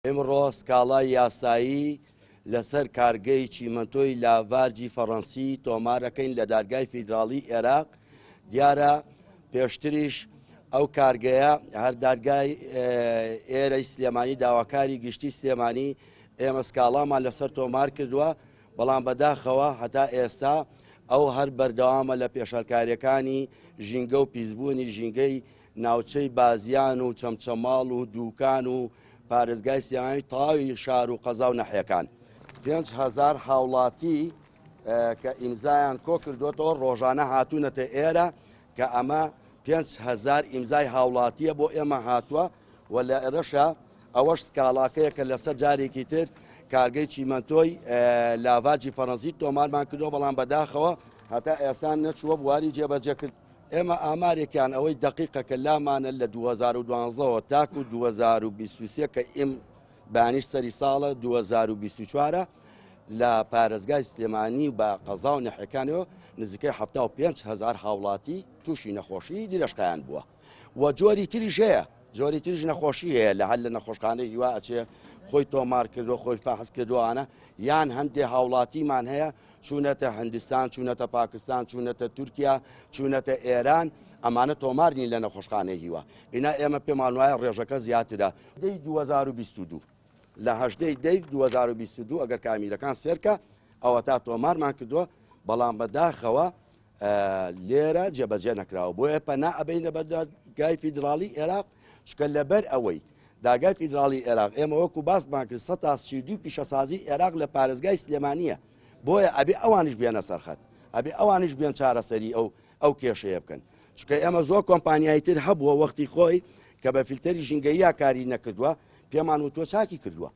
ئێمڕۆ سکاڵای یاسایی لەسەر کارگەی چیمەنتۆی لاڤارجی فەڕەنسی تۆمارەکەین لە دادگای فیدراڵی عێراق. دیارە پێشتریش ئەو کارگەیە هەر دادگای ئێرەی سلێمانی داواکاری گشتی سلێمانی ئێمە سکاڵامان لەسەر تۆمار کردووە، بەڵام بەداخەوە هەتا ئێستا ئەو هەر بەردەوامە لە پێشەلکاریەکانی ژینگە و پیسبوونی ژینگەی ناوچەی بازیان و چەمچەماڵ و دووکان و پارێزگای سلێمانی تەواوی شار و قەزا و نەحیەکان 5,000 هاوڵاتی کە ئیمزایان کۆ کردوێتەوە ڕۆژانە هاتوونەتە ئێرە کە ئەمە 5,000 ئیمزای هاوڵاتیە بۆ ئێمە هاتووە و لە ئێرەشە ئەوەش سکاڵاکەیە کە لەسەر جارێکی تر کارگەی چیمەنتۆی لاڤاجی فەڕەنسی تۆمارمان کردەوە، بەڵام بەداخەوە هەتا ئێستا نەچووە بواری جێبەجێکرد. ئێمە ئامارێکیان ئەوەی دقیقە کە لامانە لە 2012ەوە تاکو 2023 کە ئیم بانیش سەری ساڵە 2024 لە پارێزگای سلێمانی بە قەزا و نەحیەکانەوە نزیکەی 75,000 هاوڵاتی تووشی نەخۆشی دیرەشقیان بووە و جۆری تریش هەیە، جۆری تریش نەخۆشی هەیە لە هەر لە نەخۆشخانەی هیوا ئەچێ خۆی تۆمار کردو خۆی فاحز کردووانە، یان هەندێک هاوڵاتیمان هەیە چوونەتە هەندستان، چوونەتە پاکستان، چوونەتە تورکیا، چوونەتە ئێران، ئەمانە تۆمارنی لە نەخۆشخانەی هیوا. ئینا ئێمە پێمان وایە ڕێژەکە زیاترە. 2022 لە 2022 ئەگەر کامیرەکان سێرکە ئەوە تا تۆمارمان کردووە، بەڵام بەداخەوە لێرە جێبەجێ نەکراوە. بۆیە پەنا ئەبەینە بەر دادگای فیدراڵی عێراق، چکە لەبەر ئەوەی دادگای فیدراڵی عێراق ئێمە وەکو باسمان کرد 132 پیشەسازی عێراق لە پارێزگای سلێمانیە، بۆیە ئەبێ ئەوانیش بێنە سەرخەت، ئەبێ ئەوانیش بێن چارەسەری ئەو کێشەیە بکەن، چکە ئێمە زۆر کۆمپانیای تر هەبووە وەختی خۆی کە بە فیلتەری ژینگەییە کاری نەکردووە، پێمان وتووە چاکی کردووە.